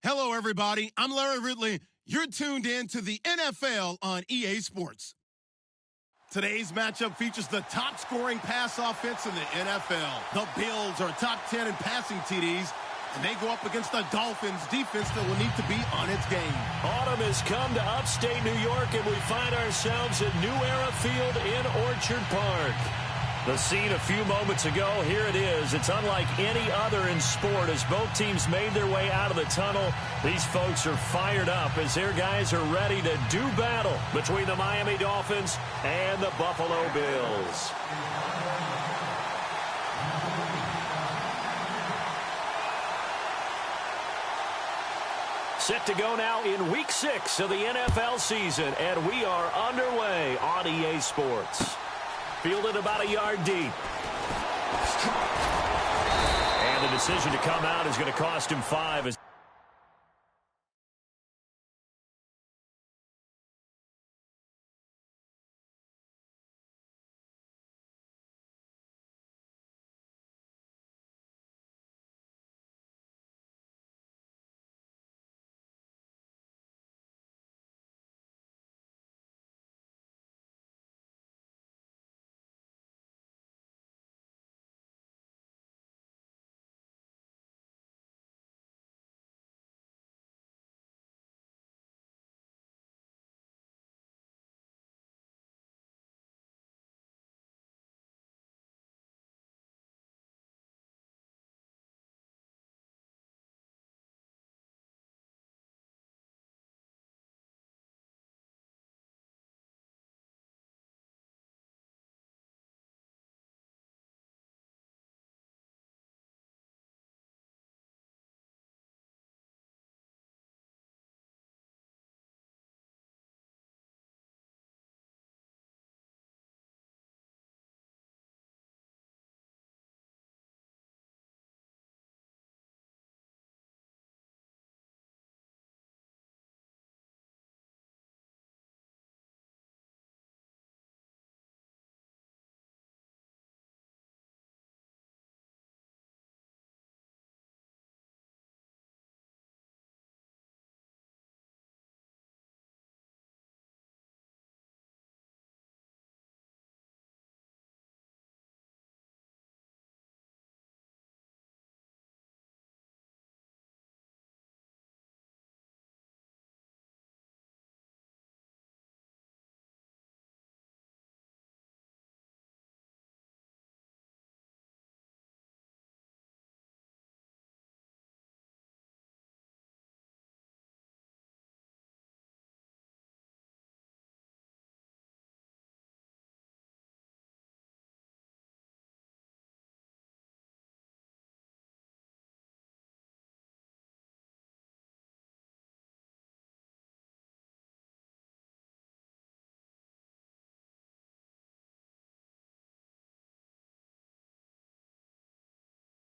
Hello, everybody. I'm Larry Ridley. You're tuned in to the NFL on EA Sports. Today's matchup features the top-scoring pass offense in the NFL. The Bills are top 10 in passing TDs, and they go up against the Dolphins defense that will need to be on its game. Autumn has come to upstate New York, and we find ourselves at New Era Field in Orchard Park. The scene a few moments ago, here it is. It's unlike any other in sport as both teams made their way out of the tunnel. These folks are fired up as their guys are ready to do battle between the Miami Dolphins and the Buffalo Bills. Set to go now in Week 6 of the NFL season, and we are underway on EA Sports. Fielded about a yard deep. And the decision to come out is going to cost him 5.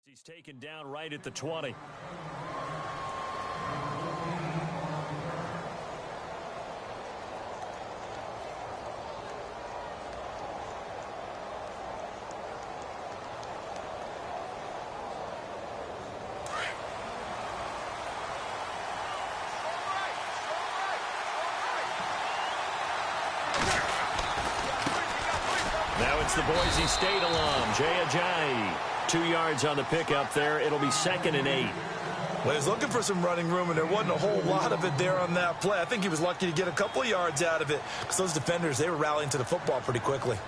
He's taken down right at the 20. Now it's the Boise State alum, Jay Ajayi. 2 yards on the pickup there. It'll be 2nd and 8. Well, he was looking for some running room, and there wasn't a whole lot of it there on that play. I think he was lucky to get a couple of yards out of it because those defenders, they were rallying to the football pretty quickly.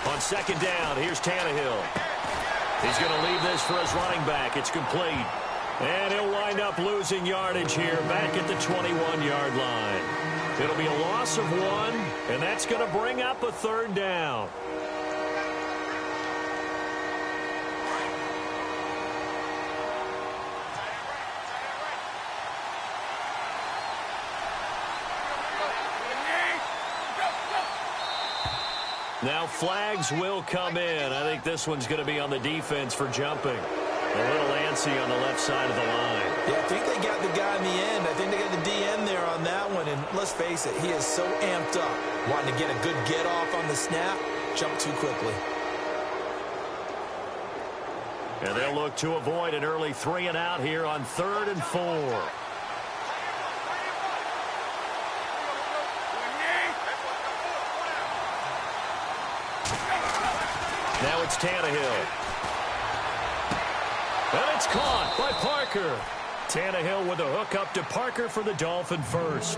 On 2nd down, here's Tannehill. He's going to leave this for his running back. It's complete. And he'll wind up losing yardage here back at the 21-yard line. It'll be a loss of 1, and that's going to bring up a 3rd down. Now flags will come in. I think this one's going to be on the defense for jumping. A little antsy on the left side of the line. Yeah, I think they got the guy in the end. I think they got the DN there on that one. And let's face it, he is so amped up, wanting to get a good get off on the snap, jump too quickly. And they'll look to avoid an early 3 and out here on 3rd and 4. Now it's Tannehill. And it's caught by Parker. Tannehill with a hook up to Parker for the Dolphin first.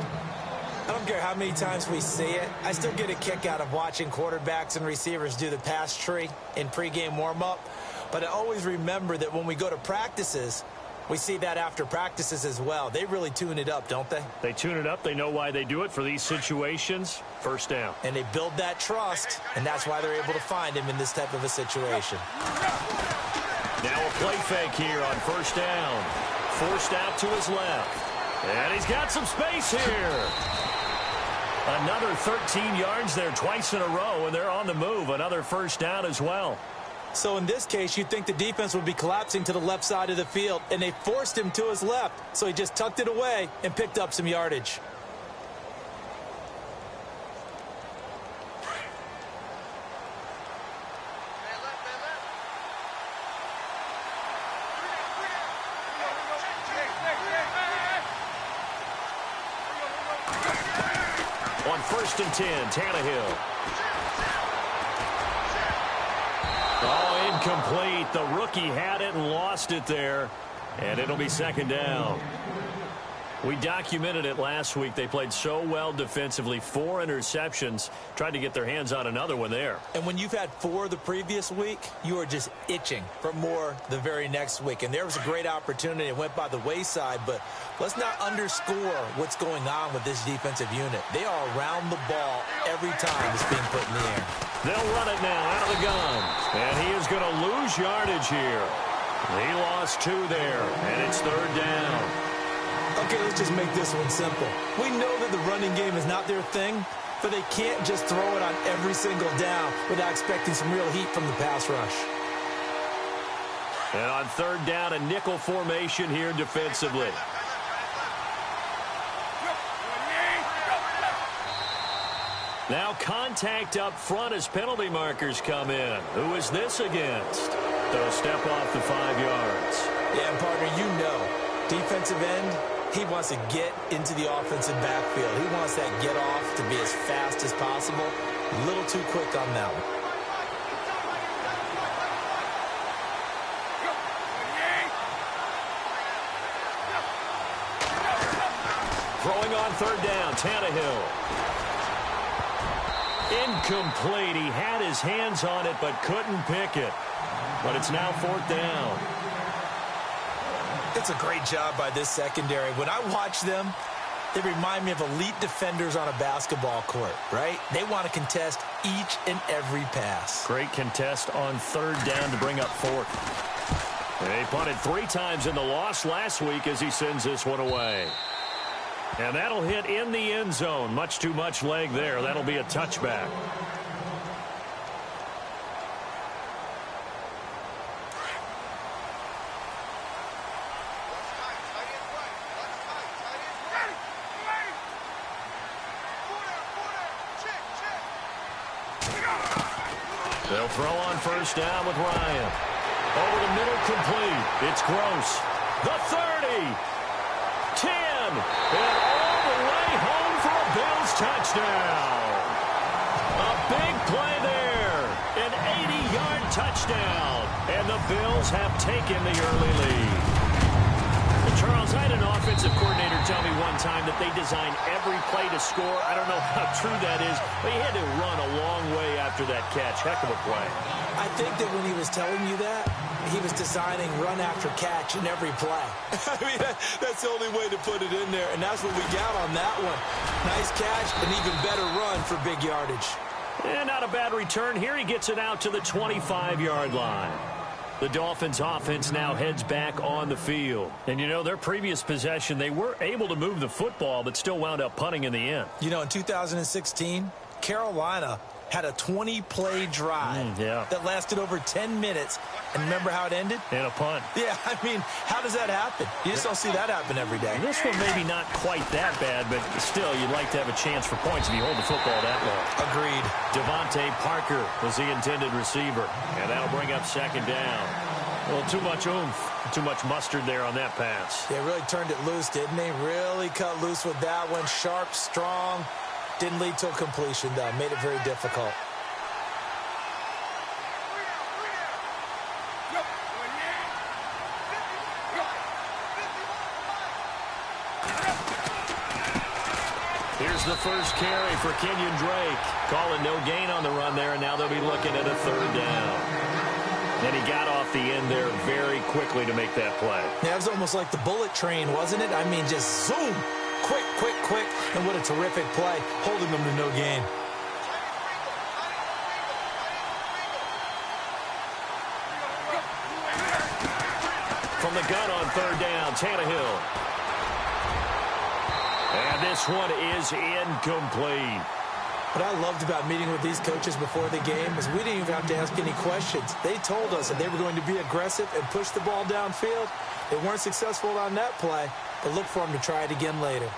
I don't care how many times we see it. I still get a kick out of watching quarterbacks and receivers do the pass tree in pregame warm-up. But I always remember that when we go to practices, we see that after practices as well. They really tune it up, don't they? They tune it up. They know why they do it for these situations. First down. And they build that trust, and that's why they're able to find him in this type of a situation. Now a play fake here on first down. Forced out to his left. And he's got some space here. Another 13 yards there twice in a row, and they're on the move. Another first down as well. So in this case, you'd think the defense would be collapsing to the left side of the field, and they forced him to his left. So he just tucked it away and picked up some yardage. On 1st and 10, Tannehill. Oh, incomplete. The rookie had it and lost it there. And it'll be 2nd down. We documented it last week. They played so well defensively. 4 interceptions. Tried to get their hands on another one there. And when you've had 4 the previous week, you are just itching for more the very next week. And there was a great opportunity. It went by the wayside. But let's not underscore what's going on with this defensive unit. They are around the ball every time it's being put in the air. They'll run it now out of the gun. And he is going to lose yardage here. He lost 2 there. And it's 3rd down. Okay, let's just make this one simple. We know that the running game is not their thing, but they can't just throw it on every single down without expecting some real heat from the pass rush. And on 3rd down, a nickel formation here defensively. Now contact up front as penalty markers come in. Who is this against? They'll step off the 5 yards. Yeah, and partner, you know, defensive end, he wants to get into the offensive backfield. He wants that get off to be as fast as possible. A little too quick on that one. Throwing on 3rd down, Tannehill. Incomplete. He had his hands on it but couldn't pick it. But it's now 4th down. It's a great job by this secondary. When I watch them, they remind me of elite defenders on a basketball court, right? They want to contest each and every pass. Great contest on 3rd down to bring up 4th. They punted 3 times in the loss last week as he sends this one away. And that'll hit in the end zone. Much too much leg there. That'll be a touchback. They'll throw on 1st down with Ryan. Over the middle, complete. It's Gross. The 30. 10. And all the way home for a Bills touchdown. A big play there. An 80-yard touchdown. And the Bills have taken the early lead. And Charles, I had an offensive coordinator tell me one time that they design every play to score. I don't know how true that is, but he had to run a long way after that catch. Heck of a play. I think that when he was telling you that, he was designing run after catch in every play. I mean, that's the only way to put it in there, and that's what we got on that one. Nice catch, an even better run for big yardage. And not a bad return here. He gets it out to the 25-yard line. The Dolphins offense now heads back on the field. And, you know, their previous possession, they were able to move the football, but still wound up punting in the end. You know, in 2016, Carolina had a 20-play drive that lasted over 10 minutes. And remember how it ended? In a punt. Yeah, I mean, how does that happen? You just don't see that happen every day. This one maybe not quite that bad, but still, you'd like to have a chance for points if you hold the football that long. Agreed. Devontae Parker was the intended receiver, and that'll bring up second down. Well, too much oomph, too much mustard there on that pass. Yeah, really turned it loose, didn't he? Really cut loose with that one. Sharp, strong. Didn't lead to a completion, though. Made it very difficult. Here's the first carry for Kenyon Drake. Calling no gain on the run there, and now they'll be looking at a third down. And he got off the end there very quickly to make that play. Yeah, it was almost like the bullet train, wasn't it? I mean, just zoom. Quick, quick, quick. And what a terrific play, holding them to no gain. From the gun on third down, Tannehill. And this one is incomplete. What I loved about meeting with these coaches before the game is we didn't even have to ask any questions. They told us that they were going to be aggressive and push the ball downfield. They weren't successful on that play, but look for them to try it again later.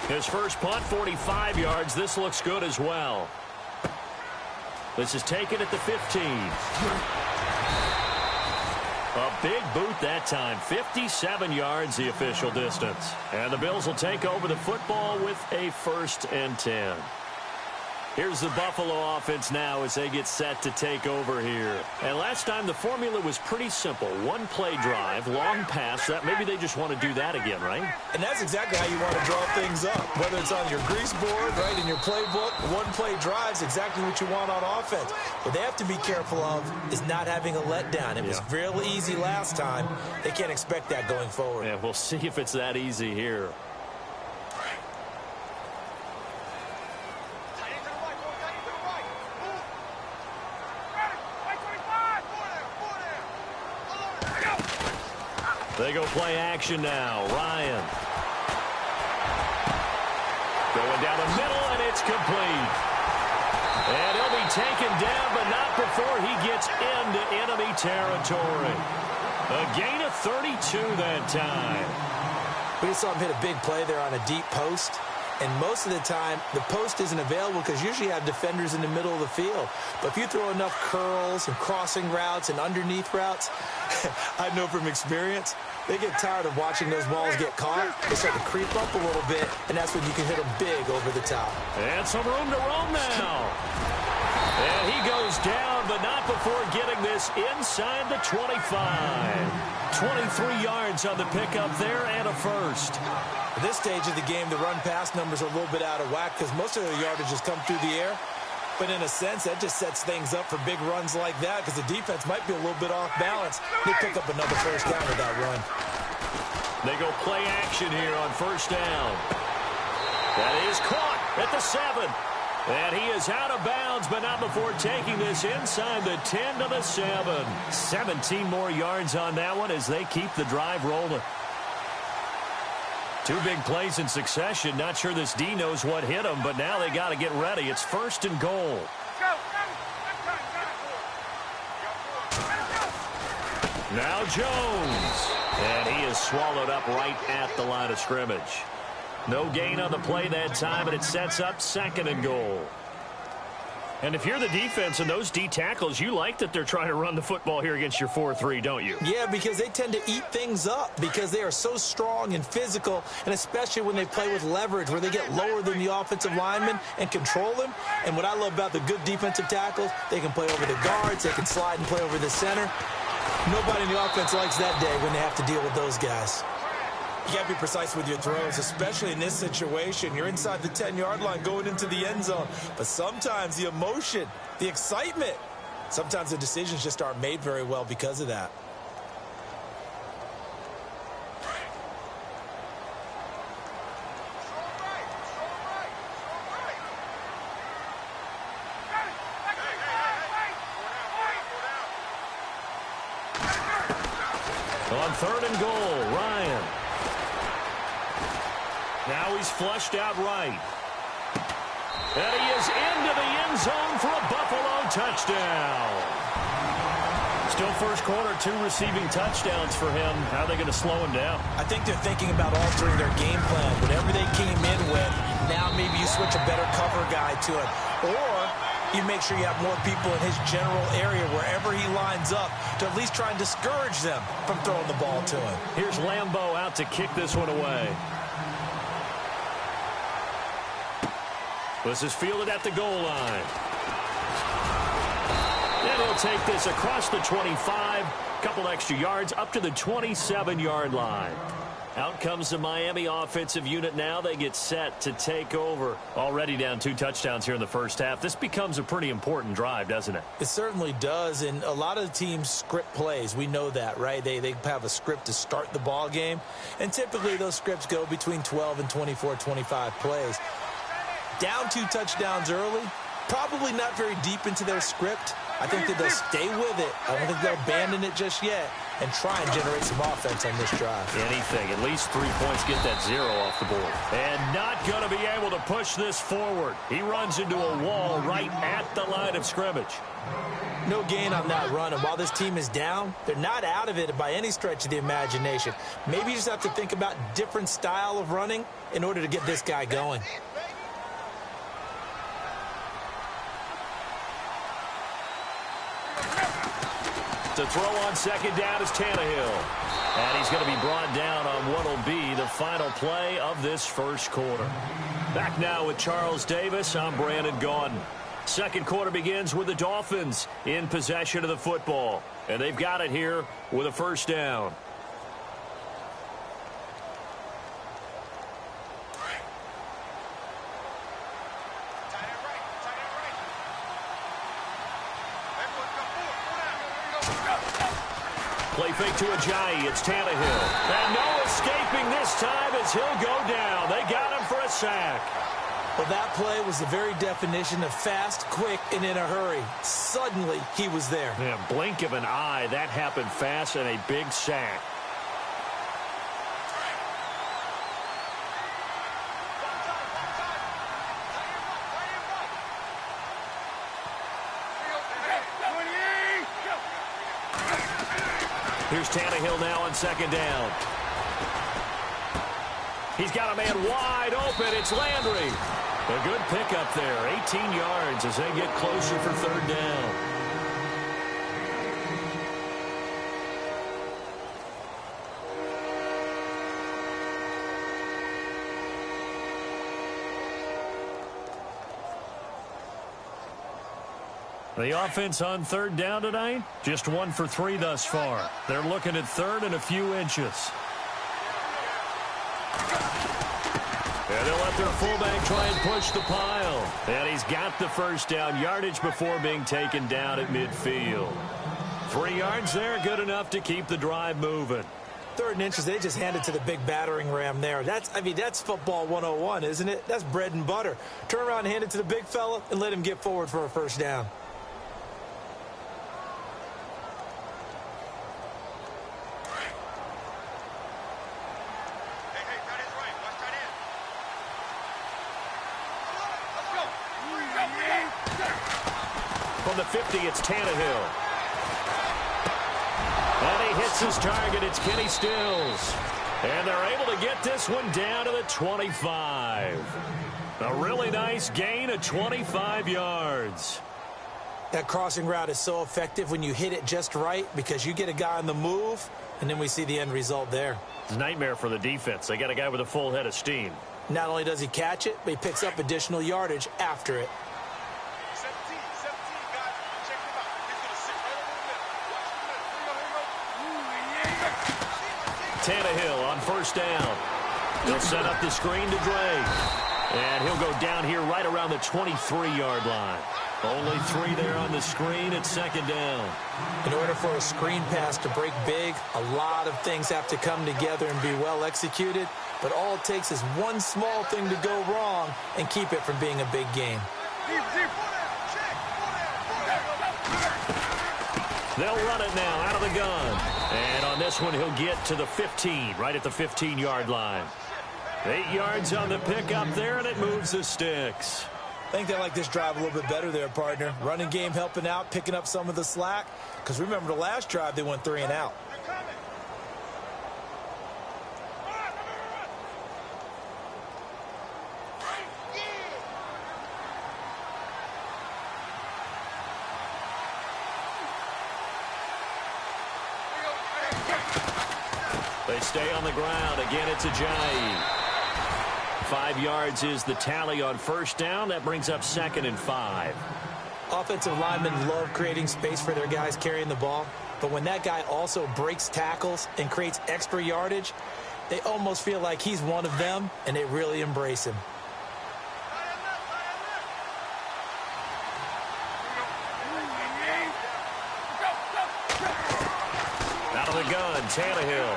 His first punt, 45 yards. This looks good as well. This is taken at the 15. A big boot that time. 57 yards, the official distance. And the Bills will take over the football with a 1st and 10. Here's the Buffalo offense now as they get set to take over here. And last time the formula was pretty simple. One play drive, long pass. That maybe they just want to do that again, right? And that's exactly how you want to draw things up. Whether it's on your grease board, right, in your playbook, one play drive is exactly what you want on offense. What they have to be careful of is not having a letdown. It was real easy last time. They can't expect that going forward. Yeah, we'll see if it's that easy here. They go play action now. Ryan. Going down the middle, and it's complete. And he'll be taken down, but not before he gets into enemy territory. A gain of 32 that time. We just saw him hit a big play there on a deep post. And most of the time, the post isn't available because usually you have defenders in the middle of the field. But if you throw enough curls and crossing routes and underneath routes, I know from experience, they get tired of watching those balls get caught. They start to creep up a little bit, and that's when you can hit them big over the top. And some room to roam now. And he goes down, but not before getting this inside the 25. 23 yards on the pickup there and a first. At this stage of the game, the run-pass numbers are a little bit out of whack because most of their yardage has come through the air. But in a sense, that just sets things up for big runs like that because the defense might be a little bit off balance. They pick up another first down with that run. They go play action here on first down. That is caught at the 7. And he is out of bounds, but not before taking this inside the 10 to the 7. 17 more yards on that one as they keep the drive rolling. Two big plays in succession. Not sure this D knows what hit him, but now they got to get ready. It's 1st and goal. Now Jones. And he is swallowed up right at the line of scrimmage. No gain on the play that time, and it sets up 2nd and goal. And if you're the defense and those D tackles, you like that they're trying to run the football here against your 4-3, don't you? Yeah, because they tend to eat things up because they are so strong and physical, and especially when they play with leverage where they get lower than the offensive linemen and control them. And what I love about the good defensive tackles, they can play over the guards, they can slide and play over the center. Nobody in the offense likes that day when they have to deal with those guys. You got to be precise with your throws, especially in this situation. You're inside the 10-yard line going into the end zone. But sometimes the emotion, the excitement, sometimes the decisions just aren't made very well because of that. On 3rd and goal, Ryan. Now he's flushed out right. And he is into the end zone for a Buffalo touchdown. Still first quarter, 2 receiving touchdowns for him. How are they going to slow him down? I think they're thinking about altering their game plan. Whatever they came in with, now maybe you switch a better cover guy to it. Or you make sure you have more people in his general area wherever he lines up to at least try and discourage them from throwing the ball to him. Here's Lambeau out to kick this one away. This is fielded at the goal line. And he'll take this across the 25, couple extra yards up to the 27-yard line. Out comes the Miami offensive unit now. They get set to take over. Already down 2 touchdowns here in the first half. This becomes a pretty important drive, doesn't it? It certainly does, and a lot of the teams script plays. We know that, right? They have a script to start the ball game, and typically those scripts go between 12 and 24, 25 plays. Down 2 touchdowns early, probably not very deep into their script. I think that they'll stay with it. I don't think they'll abandon it just yet and try and generate some offense on this drive. Anything. At least 3 points, get that 0 off the board. And not going to be able to push this forward. He runs into a wall right at the line of scrimmage. No gain on that run, and while this team is down, they're not out of it by any stretch of the imagination. Maybe you just have to think about different style of running in order to get this guy going. To throw on second down is Tannehill. And he's going to be brought down on what will be the final play of this first quarter. Back now with Charles Davis. I'm Brandon Gaudin. Second quarter begins with the Dolphins in possession of the football. And they've got it here with a first down. Play fake to Ajayi. It's Tannehill. And no escaping this time as he'll go down. They got him for a sack. Well, that play was the very definition of fast, quick, and in a hurry. Suddenly, he was there. Yeah, blink of an eye. That happened fast and a big sack. Here's Tannehill now on second down. He's got a man wide open. It's Landry. A good pickup there. 18 yards as they get closer for third down. The offense on third down tonight, just 1 for 3 thus far. They're looking at third and a few inches. And they'll let their fullback try and push the pile. And he's got the first down yardage before being taken down at midfield. 3 yards there, good enough to keep the drive moving. Third and inches, they just handed to the big battering ram there. That's football 101, isn't it? That's bread and butter. Turn around and hand it to the big fella and let him get forward for a first down. From the 50, it's Tannehill. And he hits his target. It's Kenny Stills. And they're able to get this one down to the 25. A really nice gain of 25 yards. That crossing route is so effective when you hit it just right because you get a guy on the move, and then we see the end result there. It's a nightmare for the defense. They got a guy with a full head of steam. Not only does he catch it, but he picks up additional yardage after it. Tannehill on first down. He'll set up the screen to Drake. And he'll go down here right around the 23-yard line. Only 3 there on the screen at second down. In order for a screen pass to break big, a lot of things have to come together and be well executed. But all it takes is one small thing to go wrong and keep it from being a big game. They'll run it now out of the gun. And on this one, he'll get to the 15, right at the 15-yard line. 8 yards on the pickup there, and it moves the sticks. think they like this drive a little bit better there, partner. Running game helping out, picking up some of the slack. Because remember the last drive, they went 3 and out. They stay on the ground. Again, it's Ajayi. 5 yards is the tally on first down. That brings up 2nd and 5. Offensive linemen love creating space for their guys carrying the ball. But when that guy also breaks tackles and creates extra yardage, they almost feel like he's one of them, and they really embrace him. Out of the gun, Tannehill.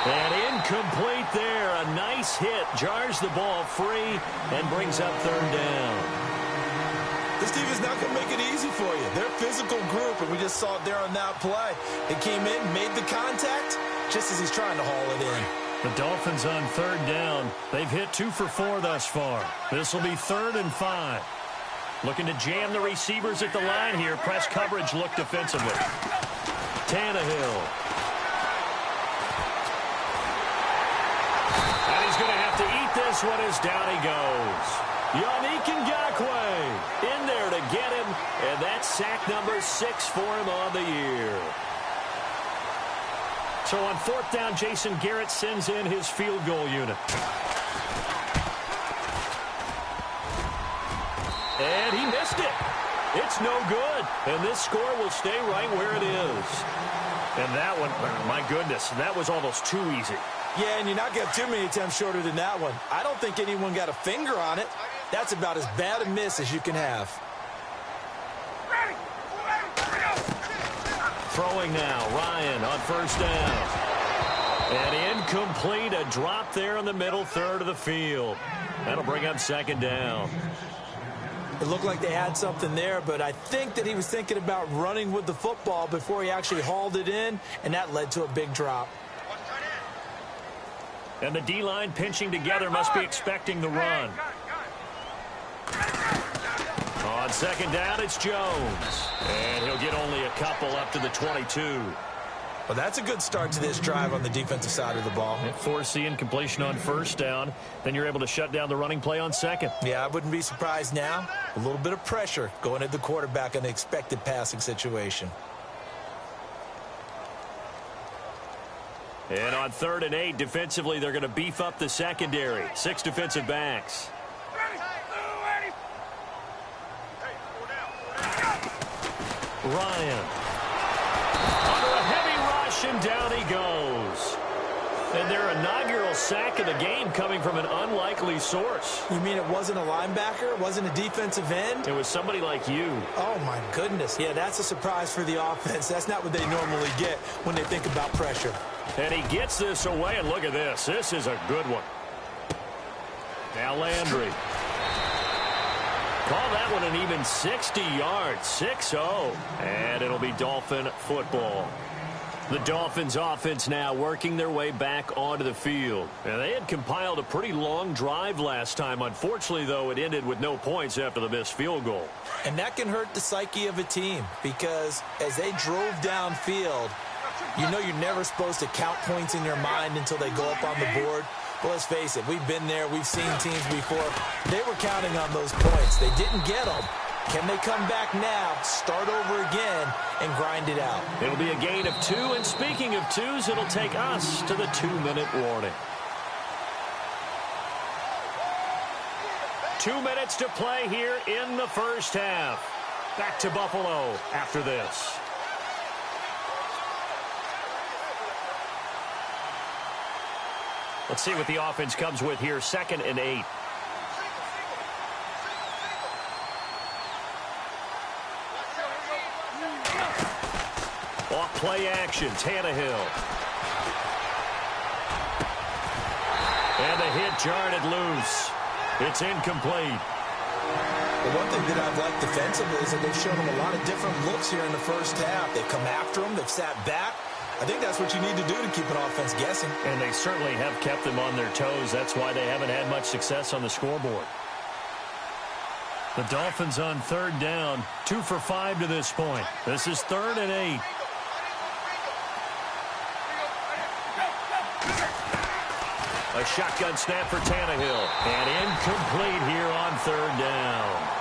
And incomplete there. A nice hit. Jars the ball free and brings up 3rd down. This team is not going to make it easy for you. They're a physical group, and we just saw it there on that play. They came in, made the contact, just as he's trying to haul it in. The Dolphins on 3rd down. They've hit 2 for 4 thus far. This will be 3rd and 5. Looking to jam the receivers at the line here. Press coverage look defensively. Tannehill. And he's going to have to eat this one as down he goes. Ggfl in there to get him, and that's sack number 6 for him on the year. So on 4th down, Jason Garrett sends in his field goal unit. And he missed it. It's no good, and this score will stay right where it is. And that one, my goodness, that was almost too easy. Yeah, and you're not going to have too many attempts shorter than that one. I don't think anyone got a finger on it. That's about as bad a miss as you can have. Throwing now, Ryan on 1st down. And incomplete, a drop there in the middle third of the field. That'll bring up 2nd down. It looked like they had something there, but I think that he was thinking about running with the football before he actually hauled it in, and that led to a big drop. And the D-line pinching together must be expecting the run. On 2nd down, it's Jones. And he'll get only a couple up to the 22. Well, that's a good start to this drive on the defensive side of the ball. Force the incompletion on 1st down. Then you're able to shut down the running play on 2nd. Yeah, I wouldn't be surprised now. A little bit of pressure going at the quarterback in the expected passing situation. And on 3rd and 8, defensively, they're going to beef up the secondary. 6 defensive backs. Ryan. Under a heavy rush, and down he goes. And their inaugural sack of the game coming from an unlikely source. You mean it wasn't a linebacker? It wasn't a defensive end? It was somebody like you. Oh, my goodness. Yeah, that's a surprise for the offense. That's not what they normally get when they think about pressure. And he gets this away, and look at this. This is a good one. Now Landry. Call that one an even 60 yards, 6-0. And it'll be Dolphin football. The Dolphins offense now working their way back onto the field. And they had compiled a pretty long drive last time. Unfortunately, though, it ended with no points after the missed field goal. And that can hurt the psyche of a team because as they drove downfield, you know you're never supposed to count points in your mind until they go up on the board. Well, let's face it, we've been there. We've seen teams before. They were counting on those points. They didn't get them. Can they come back now, start over again, and grind it out? It'll be a gain of 2, and speaking of 2s, it'll take us to the 2-minute warning. 2 minutes to play here in the first half. Back to Buffalo after this. Let's see what the offense comes with here. 2nd and 8. Off play action, Tannehill. And the hit jarred it loose. It's incomplete. The one thing that I've liked defensively is that they've shown them a lot of different looks here in the first half. They've come after them. They've sat back. I think that's what you need to do to keep an offense guessing. And they certainly have kept them on their toes. That's why they haven't had much success on the scoreboard. The Dolphins on 3rd down, 2 for 5 to this point. This is 3rd and 8. A shotgun snap for Tannehill. And incomplete here on 3rd down.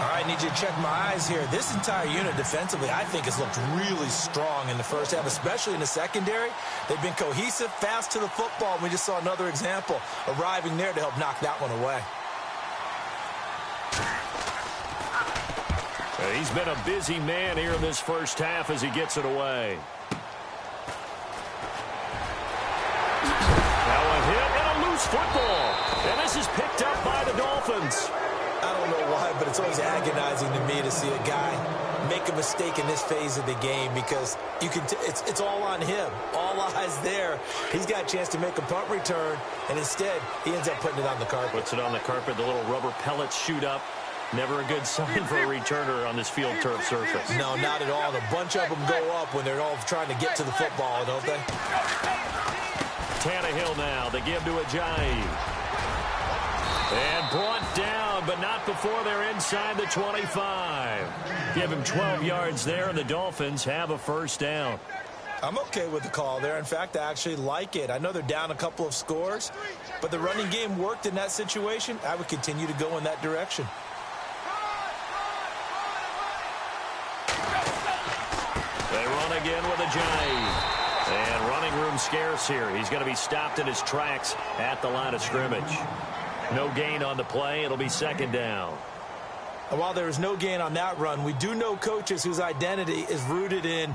All right, need you to check my eyes here. This entire unit defensively, I think, has looked really strong in the first half, especially in the secondary. They've been cohesive, fast to the football. We just saw another example arriving there to help knock that one away. He's been a busy man here in this first half as he gets it away. Now a hit and a loose football. And this is picked up by the Dolphins. I don't know why, but it's always agonizing to me to see a guy make a mistake in this phase of the game because you can it's all on him. All eyes there. He's got a chance to make a punt return, and instead he ends up putting it on the carpet. Puts it on the carpet. The little rubber pellets shoot up. Never a good sign for a returner on this field turf surface. No, not at all. And a bunch of them go up when they're all trying to get to the football, don't they? Tannehill now. They give to Ajayi. And brought down, but not before they're inside the 25. Give him 12 yards there, and the Dolphins have a first down. I'm okay with the call there. In fact, I actually like it. I know they're down a couple of scores, but the running game worked in that situation. I would continue to go in that direction. They run again with Ajayi. And running room scarce here. He's going to be stopped in his tracks at the line of scrimmage. No gain on the play. It'll be 2nd down. And while there is no gain on that run, we do know coaches whose identity is rooted in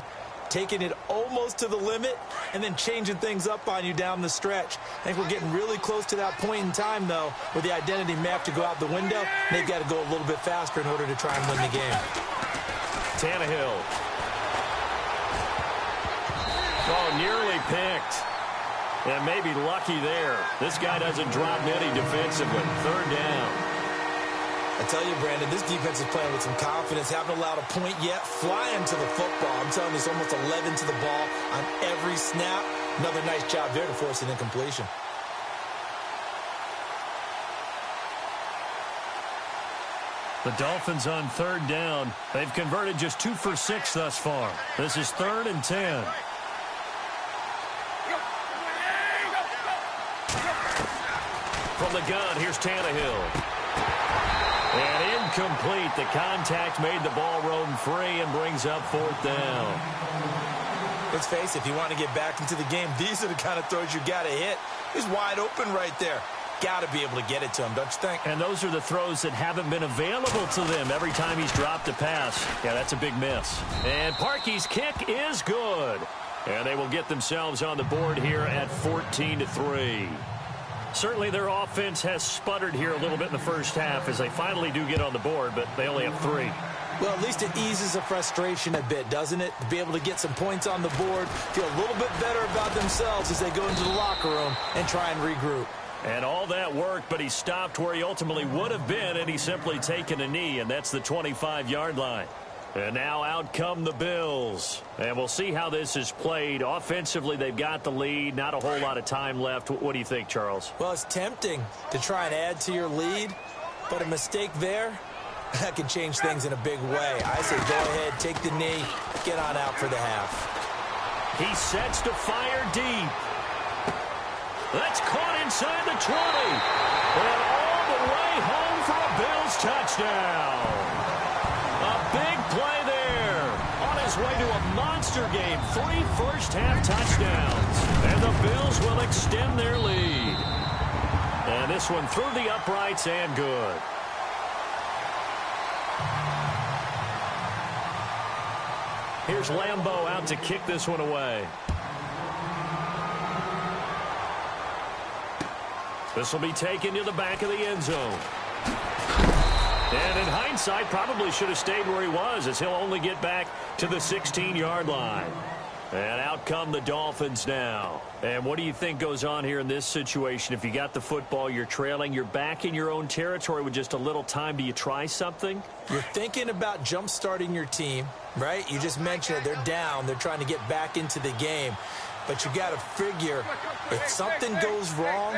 taking it almost to the limit and then changing things up on you down the stretch. I think we're getting really close to that point in time, though, where the identity may have to go out the window, and they've got to go a little bit faster in order to try and win the game. Tannehill. Oh, nearly picked. And maybe lucky there. This guy doesn't drop many defensively. 3rd down. I tell you, Brandon, this defense is playing with some confidence. Haven't allowed a point yet. Flying to the football. I'm telling you, it's almost 11 to the ball on every snap. Another nice job there to force an incompletion. The Dolphins on 3rd down. They've converted just 2 for 6 thus far. This is 3rd and 10. From the gun, here's Tannehill. And incomplete. The contact made the ball roam free and brings up 4th down. Let's face it, if you want to get back into the game, these are the kind of throws you got to hit. He's wide open right there. Got to be able to get it to him, don't you think? And those are the throws that haven't been available to them every time he's dropped a pass. Yeah, that's a big miss. And Parkey's kick is good. And they will get themselves on the board here at 14-3. Certainly their offense has sputtered here a little bit in the first half as they finally do get on the board, but they only have 3. Well, at least it eases the frustration a bit, doesn't it? To be able to get some points on the board, feel a little bit better about themselves as they go into the locker room and try and regroup. And all that worked, but he stopped where he ultimately would have been, and he's simply taken a knee, and that's the 25-yard line. And now out come the Bills. And we'll see how this is played. Offensively, they've got the lead. Not a whole lot of time left. What do you think, Charles? Well, it's tempting to try and add to your lead, but a mistake there, that can change things in a big way. I say go ahead, take the knee, get on out for the half. He sets to fire deep. That's caught inside the 20. And all the way home for a Bills touchdown. A big play there. On his way to a monster game. 3 first-half touchdowns. And the Bills will extend their lead. And this one through the uprights and good. Here's Lambeau out to kick this one away. This will be taken to the back of the end zone. And in hindsight, probably should have stayed where he was as he'll only get back to the 16-yard line. And out come the Dolphins now. And what do you think goes on here in this situation? If you got the football, you're trailing, you're back in your own territory with just a little time. Do you try something? You're thinking about jump-starting your team, right? You just mentioned it. They're down. They're trying to get back into the game. but you got to figure if something goes wrong,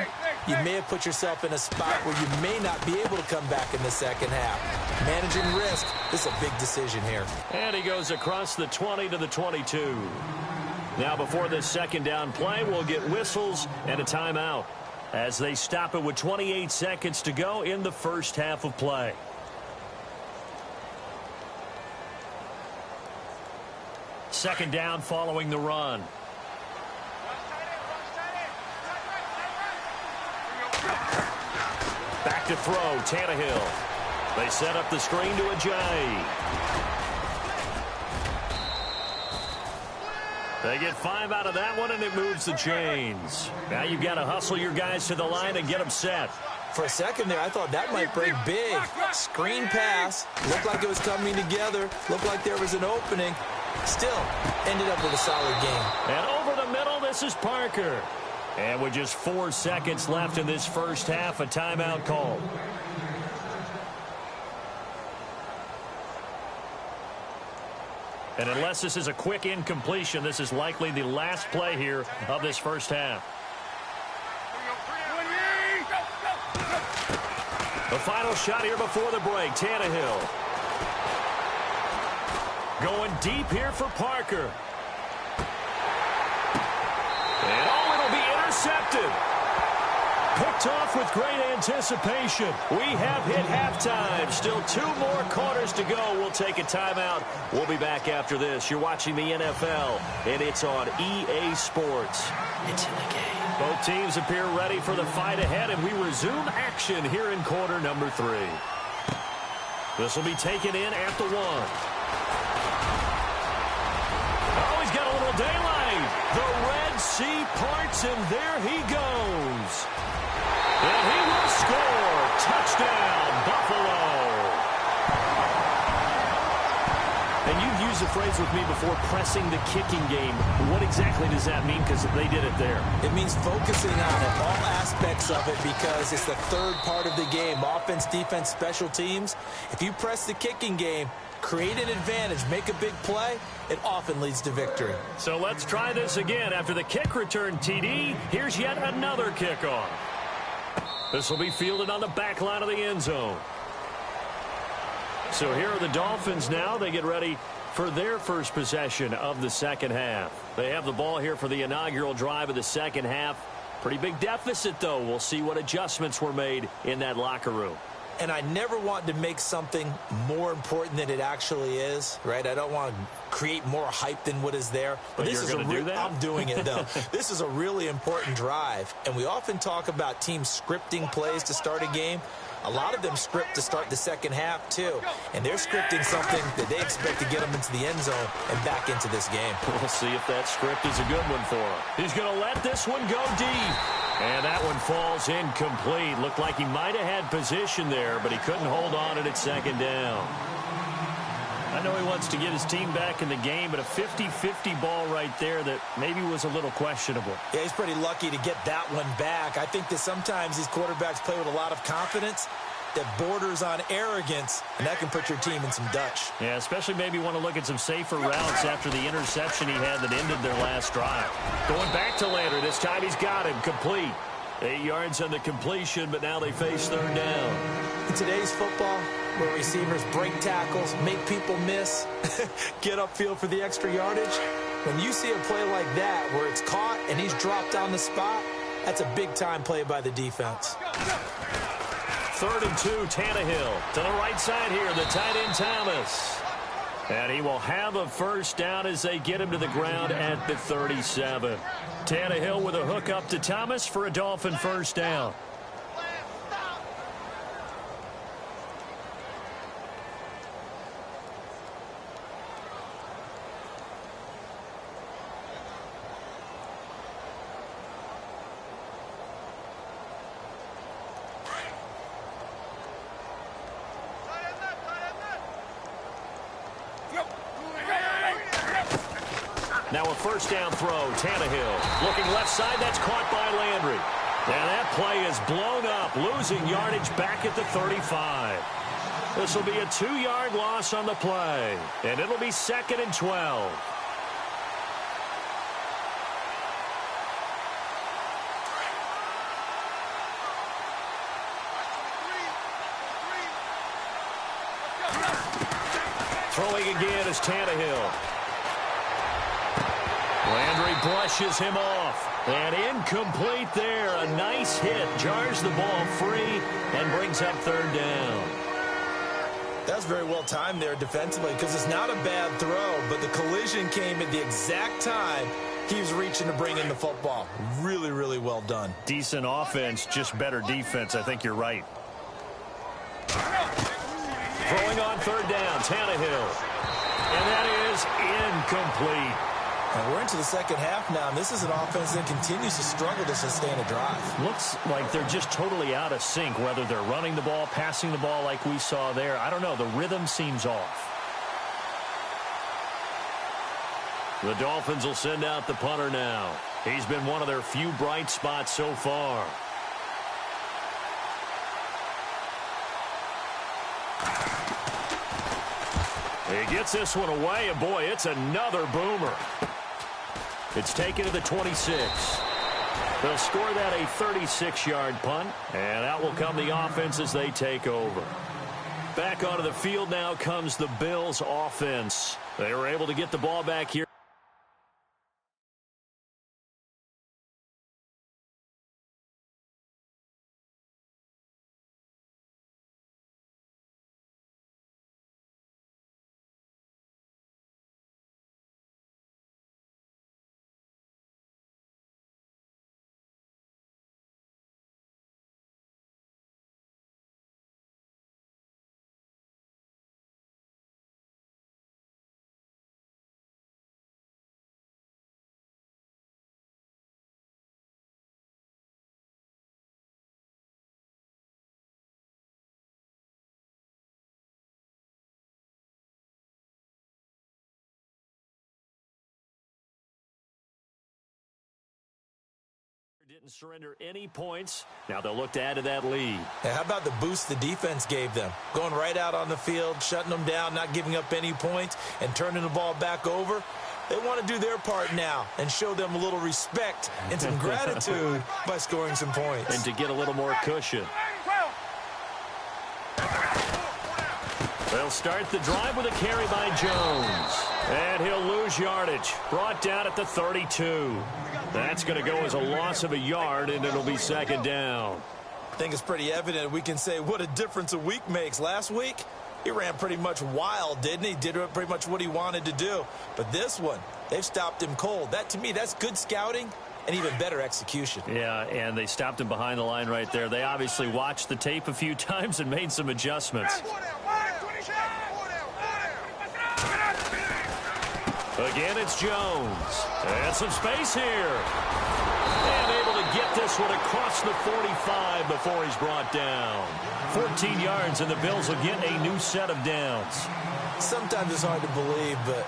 you may have put yourself in a spot where you may not be able to come back in the second half. Managing risk, this is a big decision here. And he goes across the 20 to the 22. Now before this second down play, we'll get whistles and a timeout as they stop it with 28 seconds to go in the first half of play. Second down following the run. Back to throw, Tannehill. They set up the screen to Ajayi. They get 5 out of that one, and it moves the chains. Now you've got to hustle your guys to the line and get them set. For a second there, I thought that might break big. Screen pass. Looked like it was coming together. Looked like there was an opening. Still, ended up with a solid game. And over the middle, this is Parker. And with just 4 seconds left in this first half, a timeout called. And unless this is a quick incompletion, this is likely the last play here of this first half. The final shot here before the break, Tannehill. Going deep here for Parker. And it'll be intercepted. Picked off with great anticipation. We have hit halftime. Still 2 more quarters to go. We'll take a timeout. We'll be back after this. You're watching the NFL, and it's on EA Sports. It's in the game. Both teams appear ready for the fight ahead, and we resume action here in quarter number 3. This will be taken in at the 1. Oh, he's got a little daylight. The Red Sea parts, and there he goes. And he will score. Touchdown, Buffalo. And you've used the phrase with me before, pressing the kicking game. What exactly does that mean? Because they did it there. It means focusing on it, all aspects of it, because it's the third part of the game. Offense, defense, special teams. If you press the kicking game, create an advantage, make a big play, it often leads to victory. So let's try this again. After the kick return, TD, here's yet another kickoff. This will be fielded on the back line of the end zone. So here are the Dolphins now. They get ready for their first possession of the second half. They have the ball here for the inaugural drive of the second half. Pretty big deficit, though. We'll see what adjustments were made in that locker room. And I never want to make something more important than it actually is, right? I don't want to create more hype than what is there. But this is going to do that? I'm doing it, though. This is a really important drive. And we often talk about teams scripting plays to start a game. A lot of them script to start the second half, too. And they're scripting something that they expect to get them into the end zone and back into this game. We'll see if that script is a good one for him. He's going to let this one go deep. And that one falls incomplete. Looked like he might have had position there, but he couldn't hold on at second down. I know he wants to get his team back in the game, but a 50-50 ball right there that maybe was a little questionable. Yeah, he's pretty lucky to get that one back. I think that sometimes these quarterbacks play with a lot of confidence that borders on arrogance, and that can put your team in some Dutch. Yeah, especially maybe want to look at some safer routes after the interception he had that ended their last drive. Going back to Lander. This time he's got him complete. 8 yards on the completion, but now they face third down. In today's football, where receivers break tackles, make people miss, get upfield for the extra yardage, when you see a play like that where it's caught and he's dropped on the spot, that's a big-time play by the defense. 3rd and 2, Tannehill to the right side here, the tight end Thomas. And he will have a first down as they get him to the ground at the 37. Tannehill with a hook up to Thomas for a Dolphin first down. Now a first down throw, Tannehill. Looking left side, that's caught by Landry. And that play is blown up, losing yardage back at the 35. This will be a 2-yard loss on the play. And it'll be 2nd and 12. Throwing again is Tannehill. Landry brushes him off. And incomplete there. A nice hit. Jars the ball free and brings up third down. That's very well timed there defensively because it's not a bad throw, but the collision came at the exact time he was reaching to bring in the football. Really, really well done. Decent offense, just better defense. I think you're right. Throwing on third down, Tannehill. And that is incomplete. And we're into the second half now, and this is an offense that continues to struggle to sustain a drive. Looks like they're just totally out of sync, whether they're running the ball, passing the ball like we saw there. I don't know. The rhythm seems off. The Dolphins will send out the punter now. He's been one of their few bright spots so far. He gets this one away, and boy, it's another boomer. It's taken to the 26. They'll score that a 36-yard punt, and out will come the offense as they take over. Back onto the field now comes the Bills offense. They were able to get the ball back here. Didn't surrender any points. Now they'll look to add to that lead. Hey, how about the boost the defense gave them? Going right out on the field, shutting them down, not giving up any points, and turning the ball back over. They want to do their part now and show them a little respect and some gratitude by scoring some points. And to get a little more cushion. They'll start the drive with a carry by Jones. And he'll lose yardage. Brought down at the 32. That's going to go as a loss of a yard, and it'll be second down. I think it's pretty evident. We can say what a difference a week makes. Last week, he ran pretty much wild, didn't he? Did pretty much what he wanted to do. But this one, they've stopped him cold. That, to me, that's good scouting and even better execution. Yeah, and they stopped him behind the line right there. They obviously watched the tape a few times and made some adjustments. Again, it's Jones. And some space here. And able to get this one across the 45 before he's brought down. 14 yards, and the Bills will get a new set of downs. Sometimes it's hard to believe, but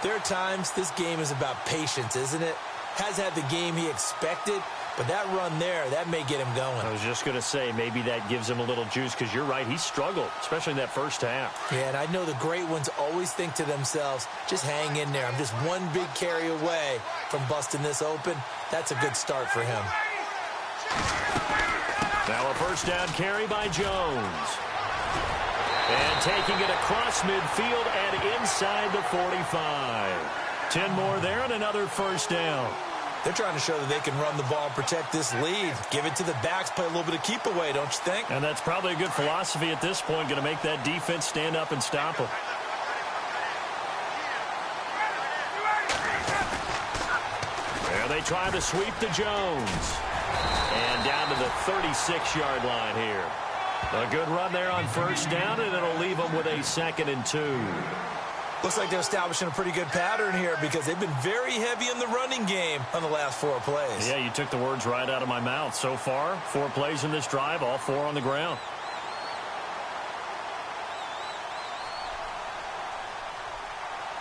there are times this game is about patience, isn't it? Has had the game he expected, but that run there, that may get him going. I was just going to say, maybe that gives him a little juice, because you're right, he struggled, especially in that first half. Yeah, and I know the great ones always think to themselves, just hang in there. I'm just one big carry away from busting this open. That's a good start for him. Now a first down carry by Jones. And taking it across midfield and inside the 45. 10 more there and another first down. They're trying to show that they can run the ball and protect this lead. Give it to the backs, play a little bit of keep away, don't you think? And that's probably a good philosophy at this point, going to make that defense stand up and stop them. There they try to sweep to Jones. And down to the 36-yard line here. A good run there on first down, and it'll leave them with a 2nd and 2. Looks like they're establishing a pretty good pattern here because they've been very heavy in the running game on the last 4 plays. Yeah, you took the words right out of my mouth. So far, 4 plays in this drive, all 4 on the ground.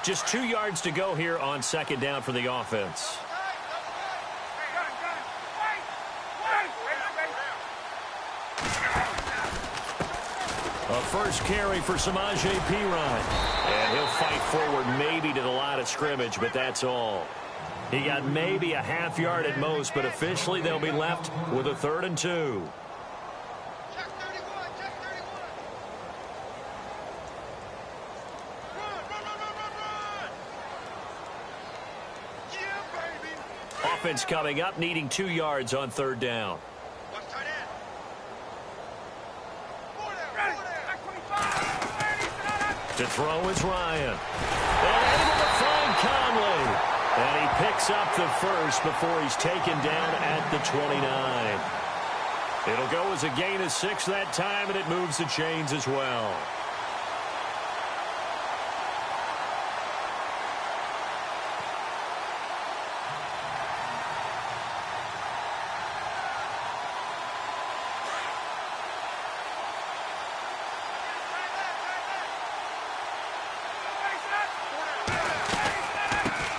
Just 2 yards to go here on second down for the offense. A first carry for Samaje Perine. And he'll fight forward maybe to the line of scrimmage, but that's all. He got maybe a half yard at most, but officially they'll be left with a 3rd and 2. offense coming up, needing 2 yards on third down. To throw is Ryan. And able to find Conley. And he picks up the first before he's taken down at the 29. It'll go as a gain of 6 that time, and it moves the chains as well.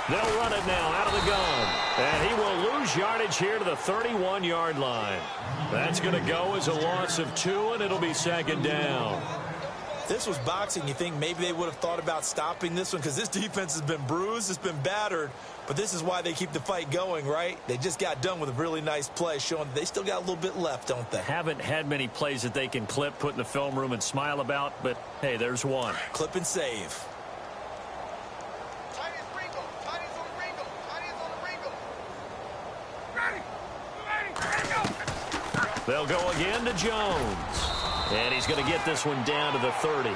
They'll run it now out of the gun. And he will lose yardage here to the 31-yard line. That's going to go as a loss of 2, and it'll be second down. This was boxing. You think maybe they would have thought about stopping this one because this defense has been bruised, it's been battered, but this is why they keep the fight going, right? They just got done with a really nice play showing they still got a little bit left, don't they? Haven't had many plays that they can clip, put in the film room, and smile about, but, hey, there's one. Clip and save. They'll go again to Jones. And he's going to get this one down to the 30.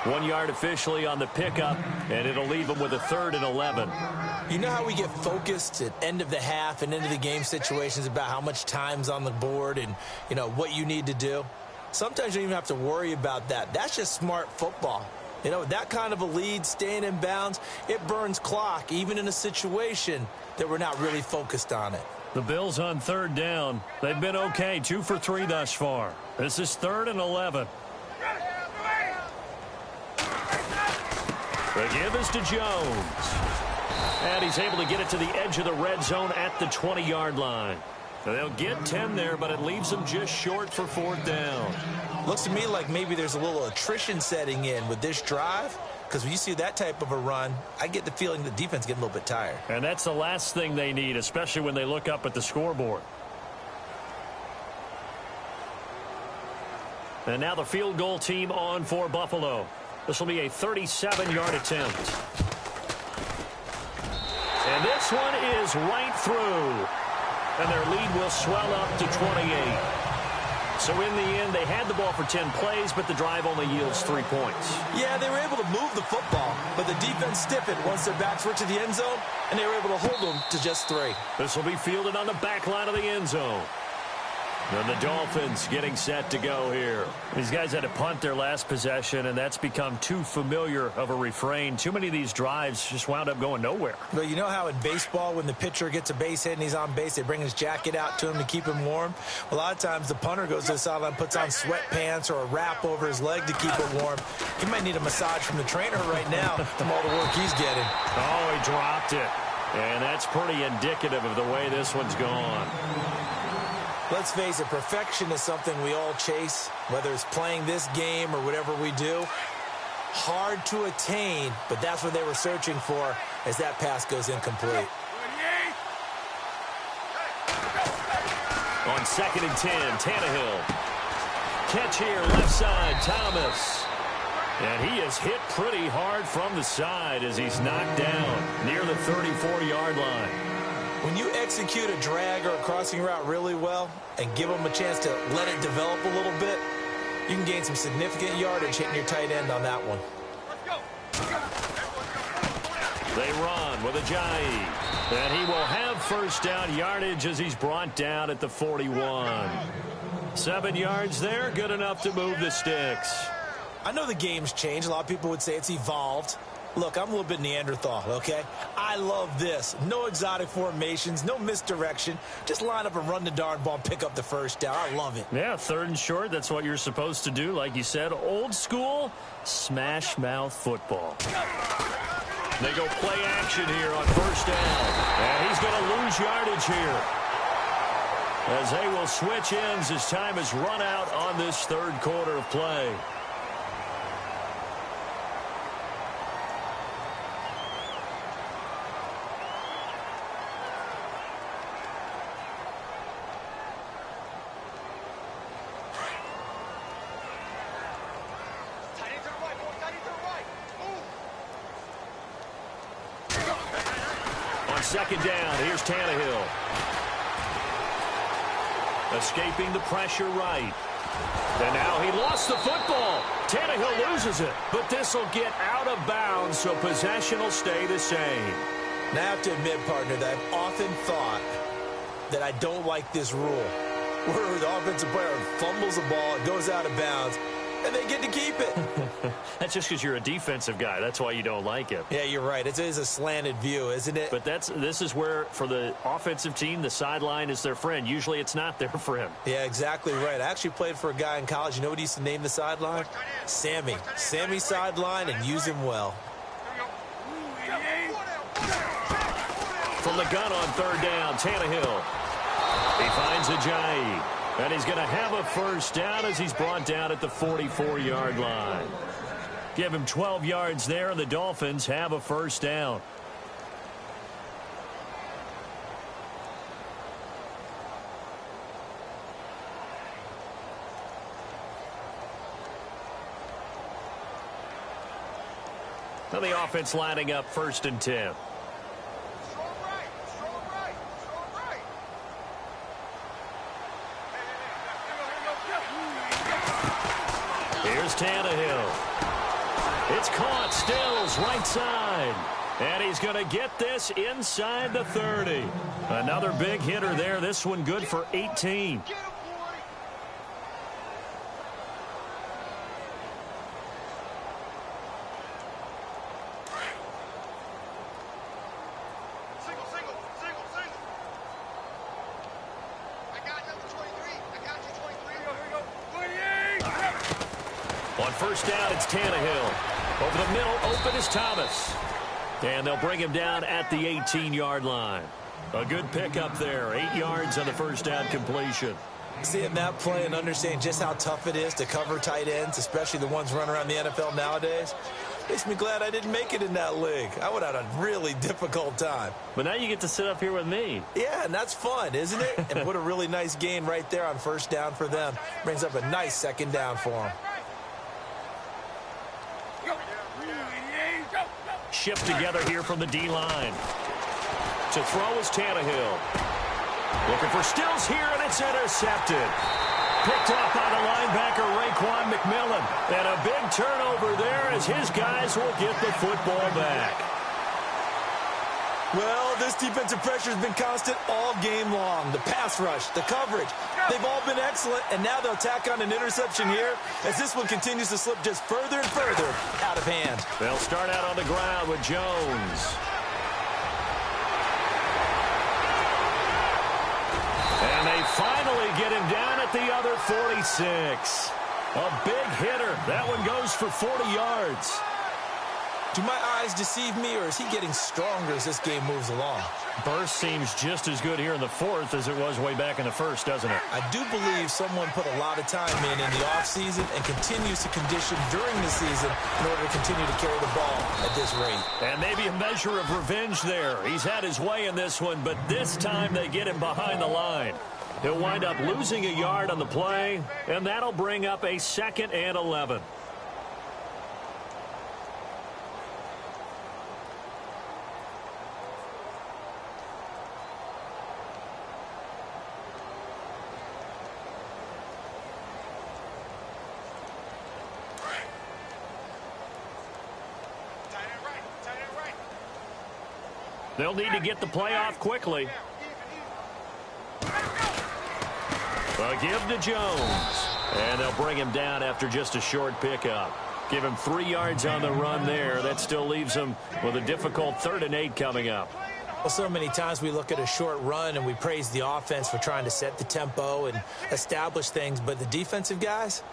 1 yard officially on the pickup, and it'll leave him with a 3rd and 11. You know how we get focused at end of the half and into the game situations about how much time's on the board and, you know, what you need to do? Sometimes you don't even have to worry about that. That's just smart football. You know, that kind of a lead, staying in bounds, it burns clock, even in a situation that we're not really focused on it. The Bills on 3rd down. They've been okay, 2 for 3 thus far. This is 3rd and 11. The give is to Jones. And he's able to get it to the edge of the red zone at the 20-yard line. They'll get 10 there, but it leaves them just short for 4th down. Looks to me like maybe there's a little attrition setting in with this drive. Because when you see that type of a run, I get the feeling the defense getting a little bit tired. And that's the last thing they need, especially when they look up at the scoreboard. And now the field goal team on for Buffalo. This will be a 37-yard attempt. And this one is right through. And their lead will swell up to 28. So in the end, they had the ball for 10 plays, but the drive only yields 3 points. Yeah, they were able to move the football, but the defense stiffened once their backs were to the end zone, and they were able to hold them to just 3. This will be fielded on the back line of the end zone. And the Dolphins getting set to go here. These guys had to punt their last possession, and that's become too familiar of a refrain. Too many of these drives just wound up going nowhere. Well, you know how in baseball, when the pitcher gets a base hit and he's on base, they bring his jacket out to him to keep him warm? A lot of times the punter goes to the sideline, puts on sweatpants or a wrap over his leg to keep him warm. He might need a massage from the trainer right now from all the work he's getting. Oh, he dropped it. And that's pretty indicative of the way this one's gone. Let's face it, perfection is something we all chase, whether it's playing this game or whatever we do. Hard to attain, but that's what they were searching for as that pass goes incomplete. On 2nd and 10, Tannehill. Catch here, left side, Thomas. And he is hit pretty hard from the side as he's knocked down near the 34-yard line. When you execute a drag or a crossing route really well and give them a chance to let it develop a little bit, you can gain some significant yardage hitting your tight end on that one. They run with Ajayi. And he will have 1st down yardage as he's brought down at the 41. 7 yards there, good enough to move the sticks. I know the game's changed. A lot of people would say it's evolved. Look, I'm a little bit Neanderthal, okay? I love this. No exotic formations, no misdirection. Just line up and run the darn ball and pick up the 1st down. I love it. Yeah, 3rd and short, that's what you're supposed to do. Like you said, old school, smash mouth football. They go play action here on 1st down. And he's going to lose yardage here, as they will switch ends as time has run out on this 3rd quarter of play. On 2nd down, here's Tannehill. Escaping the pressure right. And now he lost the football. Tannehill loses it, but this will get out of bounds, so possession will stay the same. Now, I have to admit, partner, that I've often thought that I don't like this rule, where the offensive player fumbles the ball, it goes out of bounds, and they get to keep it. That's just because you're a defensive guy. That's why you don't like it. Yeah, you're right. It is a slanted view, isn't it? But this is where, for the offensive team, the sideline is their friend. Usually it's not their friend. Yeah, exactly right. I actually played for a guy in college. You know what he used to name the sideline? Sammy. Sammy sideline, and use him well. From the gun on third down, Tannehill. He finds Ajayi. And he's going to have a first down as he's brought down at the 44-yard line. Give him 12 yards there, and the Dolphins have a first down. Now the offense lining up 1st and 10. Here's Tannehill. It's caught. Stills right side. And he's going to get this inside the 30. Another big hitter there. This one good for 18. On first down, it's Tannehill. Over the middle, open is Thomas. And they'll bring him down at the 18-yard line. A good pickup there. 8 yards on the first down completion. Seeing that play and understanding just how tough it is to cover tight ends, especially the ones running around the NFL nowadays, makes me glad I didn't make it in that league. I would have had a really difficult time. But now you get to sit up here with me. Yeah, and that's fun, isn't it? And what a really nice gain right there on first down for them. Brings up a nice second down for them. Shift together here from the D-line. To throw is Tannehill. Looking for Stills here, and it's intercepted. Picked off by the linebacker, Raekwon McMillan. And a big turnover there as his guys will get the football back. Well, this defensive pressure has been constant all game long. The pass rush, the coverage, they've all been excellent, and now they'll tack on an interception here as this one continues to slip just further and further out of hand. They'll start out on the ground with Jones. And they finally get him down at the other 46. A big hitter. That one goes for 40 yards. Do my eyes deceive me, or is he getting stronger as this game moves along? Burst seems just as good here in the fourth as it was way back in the first, doesn't it? I do believe someone put a lot of time in the offseason and continues to condition during the season in order to continue to carry the ball at this rate. And maybe a measure of revenge there. He's had his way in this one, but this time they get him behind the line. He'll wind up losing a yard on the play, and that'll bring up a 2nd and 11. They'll need to get the play off quickly. A give to Jones. And they'll bring him down after just a short pickup. Give him 3 yards on the run there. That still leaves him with a difficult 3rd and 8 coming up. Well, so many times we look at a short run and we praise the offense for trying to set the tempo and establish things. But the defensive guys,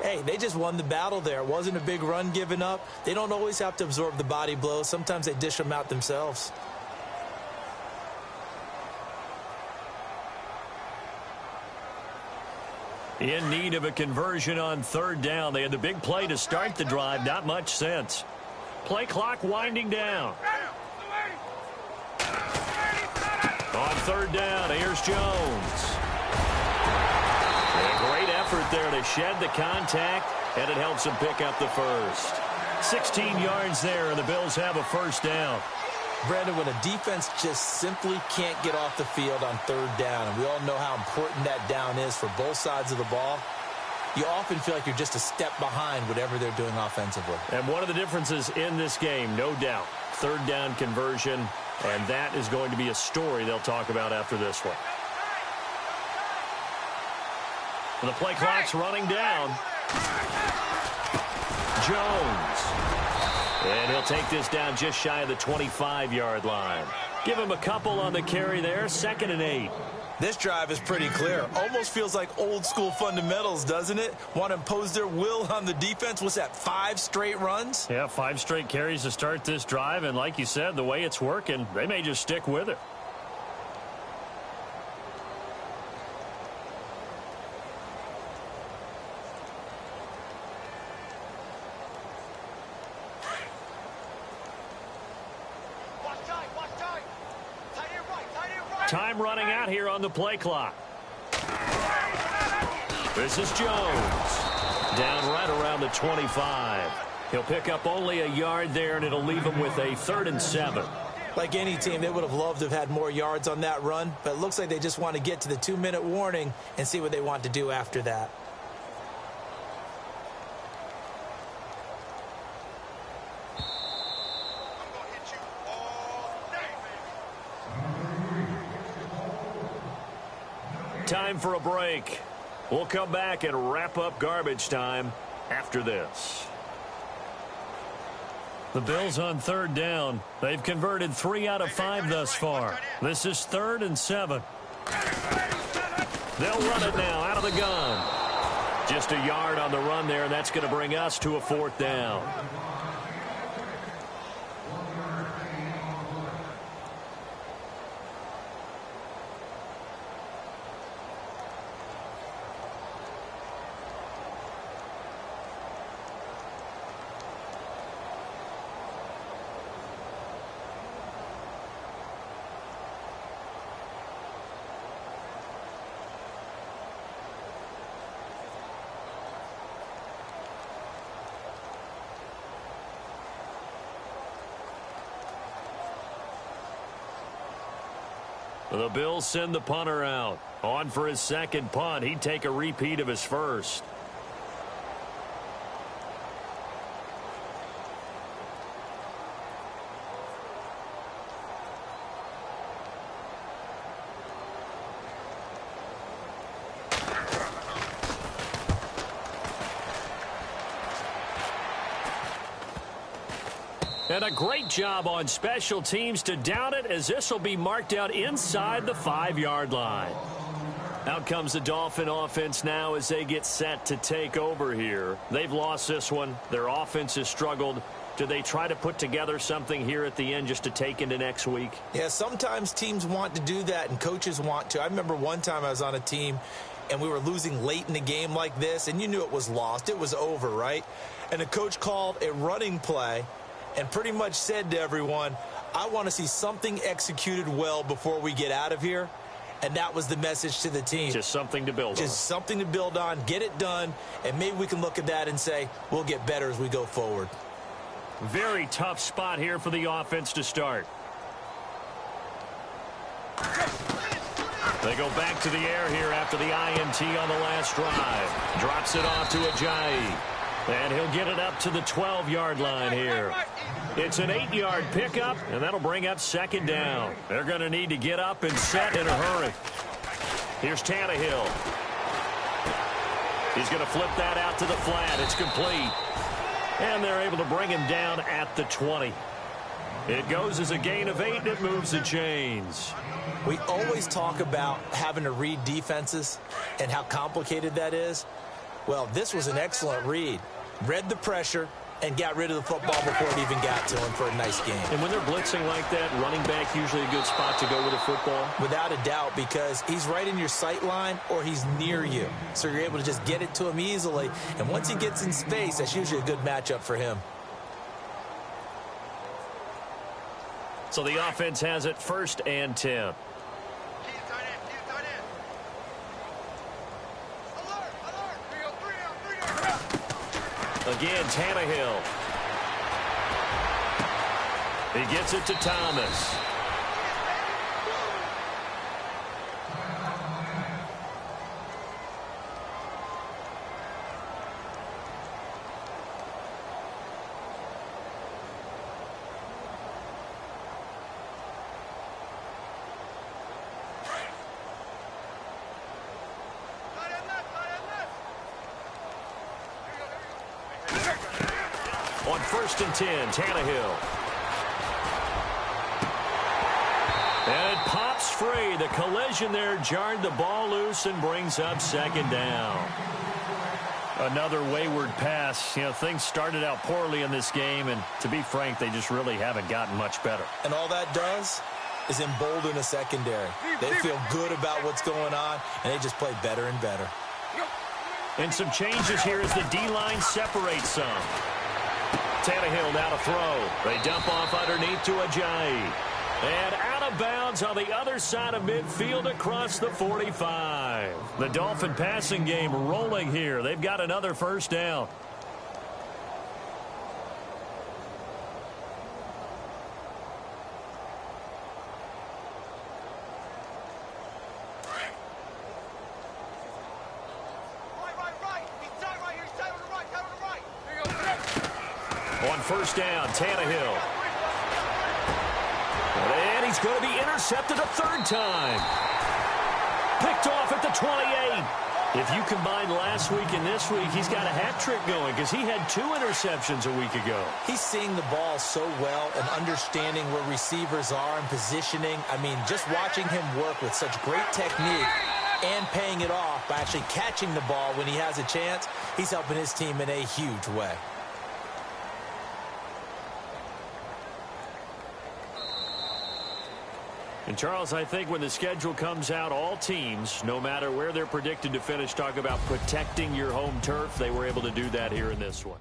hey, they just won the battle there. It wasn't a big run given up. They don't always have to absorb the body blows. Sometimes they dish them out themselves. In need of a conversion on 3rd down. They had the big play to start the drive. Not much sense. Play clock winding down. On 3rd down, here's Jones. And a great effort there to shed the contact, and it helps him pick up the first. 16 yards there, and the Bills have a first down. Brandon, when a defense just simply can't get off the field on third down, and we all know how important that down is for both sides of the ball, you often feel like you're just a step behind whatever they're doing offensively. And one of the differences in this game, no doubt, third down conversion, and that is going to be a story they'll talk about after this one. The play clock's running down. Jones. And he'll take this down just shy of the 25-yard line. Give him a couple on the carry there, 2nd and 8. This drive is pretty clear. Almost feels like old-school fundamentals, doesn't it? Want to impose their will on the defense. What's that, 5 straight runs? Yeah, 5 straight carries to start this drive. And like you said, the way it's working, they may just stick with it. Time running out here on the play clock. This is Jones. Down right around the 25. He'll pick up only a yard there, and it'll leave him with a 3rd and 7. Like any team, they would have loved to have had more yards on that run, but it looks like they just want to get to the 2-minute warning and see what they want to do after that. Time for a break. We'll come back and wrap up garbage time after this. The Bills on 3rd down. They've converted 3 out of 5 thus far. This is 3rd and 7. They'll run it now out of the gun. Just a yard on the run there, and that's going to bring us to a 4th down. The Bills send the punter out. On for his 2nd punt. He'd take a repeat of his first. And a great job on special teams to down it, as this will be marked out inside the 5-yard line. Out comes the Dolphin offense now as they get set to take over here. They've lost this one. Their offense has struggled. Do they try to put together something here at the end just to take into next week? Yeah, sometimes teams want to do that and coaches want to. I remember one time I was on a team and we were losing late in the game like this, and you knew it was lost. It was over, right? And the coach called a running play and pretty much said to everyone, I want to see something executed well before we get out of here. And that was the message to the team. Just something to build on. Just something to build on, get it done, and maybe we can look at that and say, we'll get better as we go forward. Very tough spot here for the offense to start. They go back to the air here after the INT on the last drive. Drops it off to Ajayi. And he'll get it up to the 12-yard line here. It's an 8-yard pickup, and that'll bring up 2nd down. They're going to need to get up and set in a hurry. Here's Tannehill. He's going to flip that out to the flat. It's complete. And they're able to bring him down at the 20. It goes as a gain of 8, and it moves the chains. We always talk about having to read defenses and how complicated that is. Well, this was an excellent read. Read the pressure and got rid of the football before it even got to him for a nice game. And when they're blitzing like that, running back usually a good spot to go with a football? Without a doubt, because he's right in your sight line or he's near you. So you're able to just get it to him easily. And once he gets in space, that's usually a good matchup for him. So the offense has it 1st and 10. Again, Tannehill. He gets it to Thomas. On 1st and 10, Tannehill. And it pops free. The collision there jarred the ball loose and brings up 2nd down. Another wayward pass. You know, things started out poorly in this game, and to be frank, they just really haven't gotten much better. And all that does is embolden a secondary. They feel good about what's going on, and they just play better and better. And some changes here as the D-line separates some. Tannehill now to throw. They dump off underneath to Ajayi. And out of bounds on the other side of midfield across the 45. The Dolphin passing game rolling here. They've got another 1st down. On 1st down, Tannehill. And he's going to be intercepted a 3rd time. Picked off at the 28. If you combine last week and this week, he's got a hat trick going because he had 2 interceptions a week ago. He's seeing the ball so well and understanding where receivers are and positioning. I mean, just watching him work with such great technique and paying it off by actually catching the ball when he has a chance, he's helping his team in a huge way. And, Charles, I think when the schedule comes out, all teams, no matter where they're predicted to finish, talk about protecting your home turf. They were able to do that here in this one.